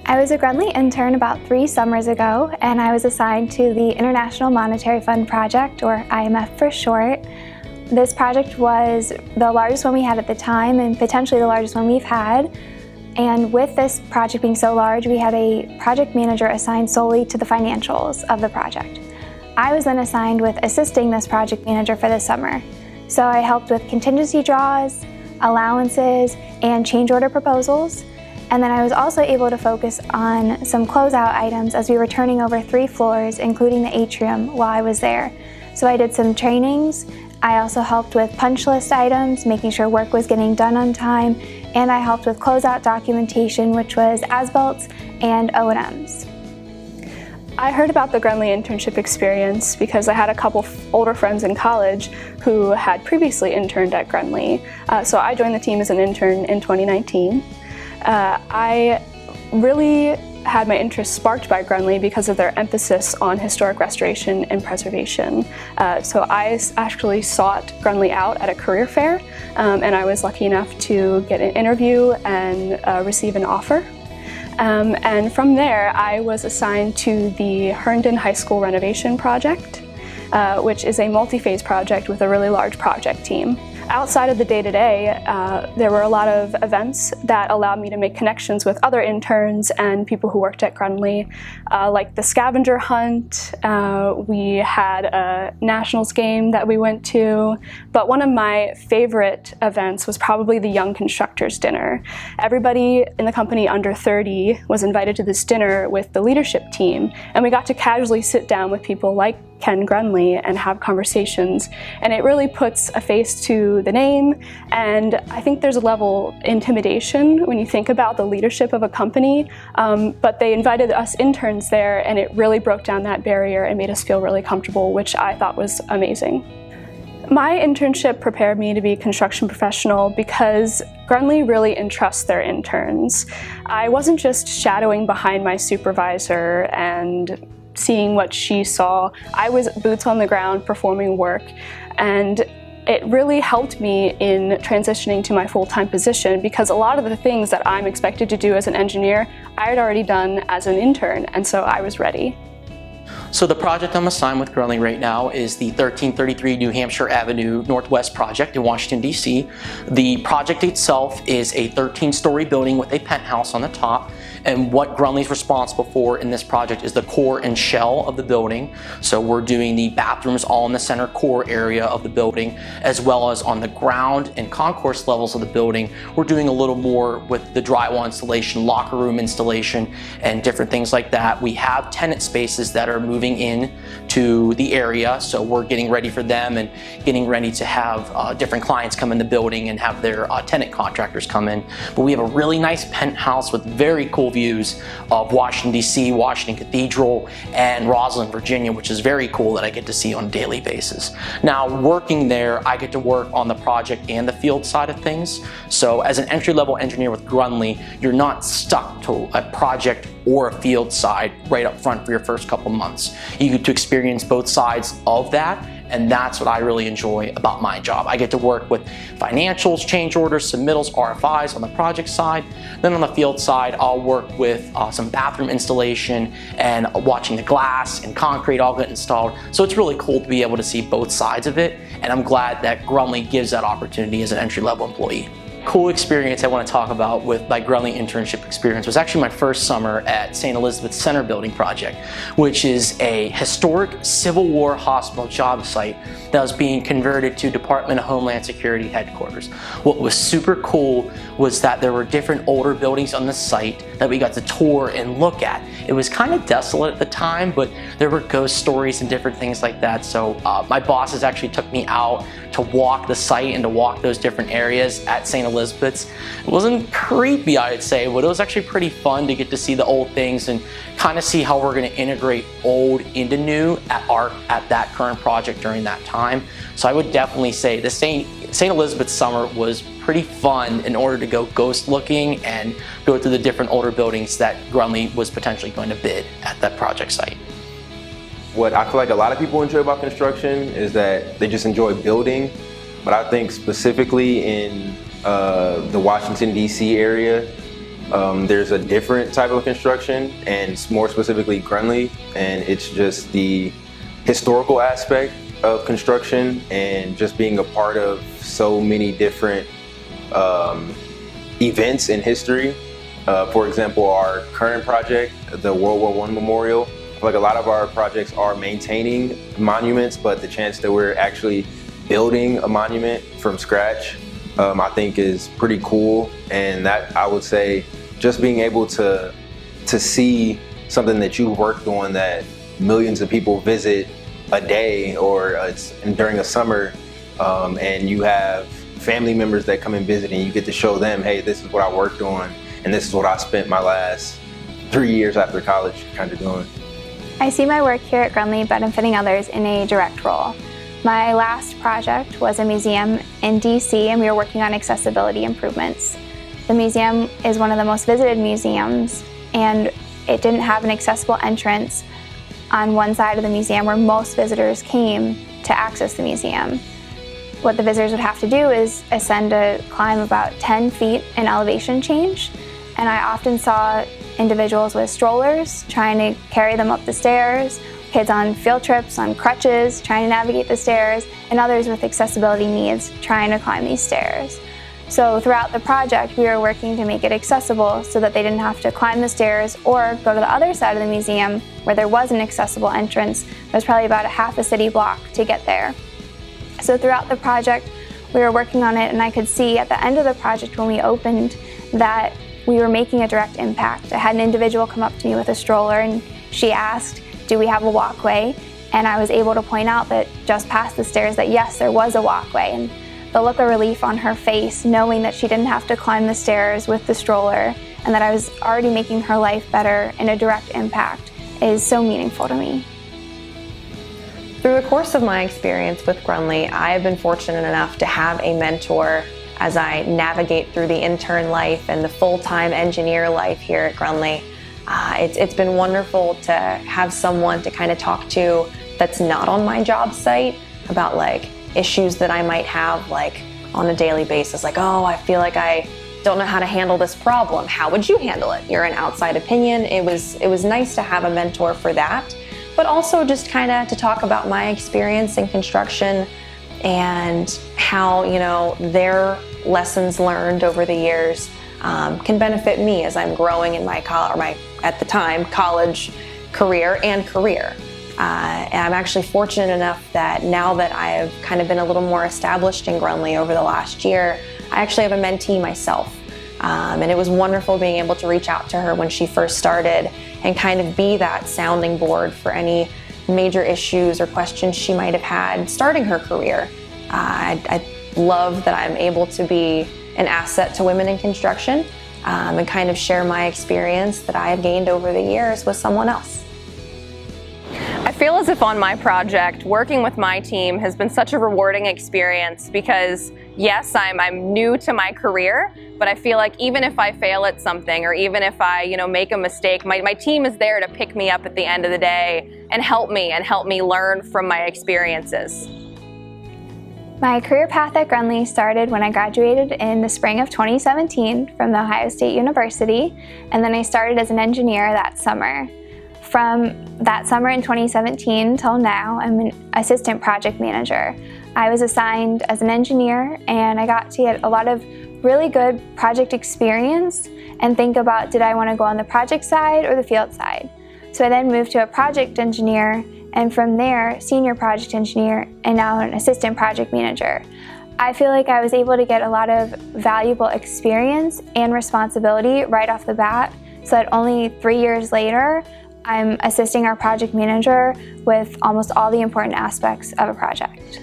I was a Grunley intern about 3 summers ago, and I was assigned to the International Monetary Fund project, or IMF for short. This project was the largest one we had at the time and potentially the largest one we've had. And with this project being so large, we had a project manager assigned solely to the financials of the project. I was then assigned with assisting this project manager for the summer. So I helped with contingency draws, allowances, and change order proposals. And then I was also able to focus on some closeout items as we were turning over 3 floors, including the atrium, while I was there. So I did some trainings. I also helped with punch list items, making sure work was getting done on time, and I helped with closeout documentation, which was as-built and O&Ms. I heard about the Grunley internship experience because I had a couple older friends in college who had previously interned at Grunley. So I joined the team as an intern in 2019. I really had my interest sparked by Grunley because of their emphasis on historic restoration and preservation. So I actually sought Grunley out at a career fair, and I was lucky enough to get an interview and receive an offer. And from there, I was assigned to the Herndon High School renovation project, which is a multi-phase project with a really large project team. Outside of the day-to-day, there were a lot of events that allowed me to make connections with other interns and people who worked at Grunley, like the scavenger hunt. We had a nationals game that we went to, but one of my favorite events was probably the Young Constructors Dinner. Everybody in the company under 30 was invited to this dinner with the leadership team, and we got to casually sit down with people like Ken Grunley and have conversations, and it really puts a face to the name. And I think there's a level of intimidation when you think about the leadership of a company, but they invited us interns there, and it really broke down that barrier and made us feel really comfortable, which I thought was amazing. My internship prepared me to be a construction professional because Grunley really entrusts their interns. I wasn't just shadowing behind my supervisor and seeing what she saw. I was boots on the ground performing work, and it really helped me in transitioning to my full-time position because a lot of the things that I'm expected to do as an engineer, I had already done as an intern, and so I was ready. So the project I'm assigned with Grunley right now is the 1333 New Hampshire Avenue Northwest project in Washington, D.C. The project itself is a 13-story building with a penthouse on the top. And what Grunley's responsible for in this project is the core and shell of the building. So we're doing the bathrooms all in the center core area of the building, as well as on the ground and concourse levels of the building. We're doing a little more with the drywall installation, locker room installation, and different things like that. We have tenant spaces that are moving in to the area, so we're getting ready for them and getting ready to have different clients come in the building and have their tenant contractors come in. But we have a really nice penthouse with very cool views of Washington, D.C., Washington Cathedral, and Roslyn, Virginia, which is very cool that I get to see on a daily basis. Now, working there, I get to work on the project and the field side of things. So as an entry-level engineer with Grunley, you're not stuck to a project or a field side right up front for your first couple months. You get to experience both sides of that, and that's what I really enjoy about my job. I get to work with financials, change orders, submittals, RFIs on the project side. Then on the field side, I'll work with some bathroom installation and watching the glass and concrete all get installed. So it's really cool to be able to see both sides of it, and I'm glad that Grunley gives that opportunity as an entry-level employee. Cool experience I want to talk about with my Grunley internship experience was actually my first summer at St. Elizabeth's Center Building Project, which is a historic Civil War hospital job site that was being converted to Department of Homeland Security headquarters. What was super cool was that there were different older buildings on the site that we got to tour and look at. It was kind of desolate at the time, but there were ghost stories and different things like that. So my bosses actually took me out to walk the site and to walk those different areas at St. Elizabeth's. It wasn't creepy, I would say, but it was actually pretty fun to get to see the old things and kind of see how we're going to integrate old into new at that current project during that time. So I would definitely say the St. Elizabeth's summer was pretty fun in order to go ghost looking and go through the different older buildings that Grunley was potentially going to bid at that project site. What I feel like a lot of people enjoy about construction is that they just enjoy building, but I think specifically in the Washington, D.C. area, There's a different type of construction, and more specifically Grunley, and it's just the historical aspect of construction and just being a part of so many different events in history. For example, our current project, the World War I Memorial, I feel like a lot of our projects are maintaining monuments, but the chance that we're actually building a monument from scratch, I think is pretty cool. And that, I would say, just being able to see something that you worked on that millions of people visit a day or during a summer, and you have family members that come and visit and you get to show them, hey, this is what I worked on and this is what I spent my last 3 years after college kind of doing. I see my work here at Grunley benefiting others in a direct role. My last project was a museum in DC, and we were working on accessibility improvements. The museum is one of the most visited museums, and it didn't have an accessible entrance on one side of the museum where most visitors came to access the museum. What the visitors would have to do is ascend a climb about 10 feet in elevation change, and I often saw individuals with strollers trying to carry them up the stairs, kids on field trips on crutches trying to navigate the stairs, and others with accessibility needs trying to climb these stairs. So throughout the project, we were working to make it accessible so that they didn't have to climb the stairs or go to the other side of the museum where there was an accessible entrance. It was probably about a half a city block to get there. So throughout the project, we were working on it, and I could see at the end of the project when we opened that we were making a direct impact. I had an individual come up to me with a stroller, and she asked, do we have a walkway? And I was able to point out that just past the stairs that yes, there was a walkway. And the look of relief on her face, knowing that she didn't have to climb the stairs with the stroller and that I was already making her life better in a direct impact, is so meaningful to me. Through the course of my experience with Grunley, I have been fortunate enough to have a mentor as I navigate through the intern life and the full-time engineer life here at Grunley. It's been wonderful to have someone to kind of talk to that's not on my job site about like issues that I might have like on a daily basis, like, oh, I feel like I don't know how to handle this problem. How would you handle it? You're an outside opinion. It was nice to have a mentor for that, but also just kind of to talk about my experience in construction and how, you know, their lessons learned over the years can benefit me as I'm growing in my at the time, college career and career. And I'm actually fortunate enough that now that I have kind of been a little more established in Grunley over the last year, I actually have a mentee myself. And it was wonderful being able to reach out to her when she first started and kind of be that sounding board for any major issues or questions she might have had starting her career. I love that I'm able to be an asset to women in construction and kind of share my experience that I have gained over the years with someone else. I feel as if on my project, working with my team has been such a rewarding experience because yes, I'm new to my career, but I feel like even if I fail at something or even if I, make a mistake, my team is there to pick me up at the end of the day and help me learn from my experiences. My career path at Grunley started when I graduated in the spring of 2017 from The Ohio State University, and then I started as an engineer that summer. From that summer in 2017 till now, I'm an assistant project manager. I was assigned as an engineer, and I got to get a lot of really good project experience and think about, did I want to go on the project side or the field side? So I then moved to a project engineer, and from there, senior project engineer, and now an assistant project manager. I feel like I was able to get a lot of valuable experience and responsibility right off the bat, so that only 3 years later, I'm assisting our project manager with almost all the important aspects of a project.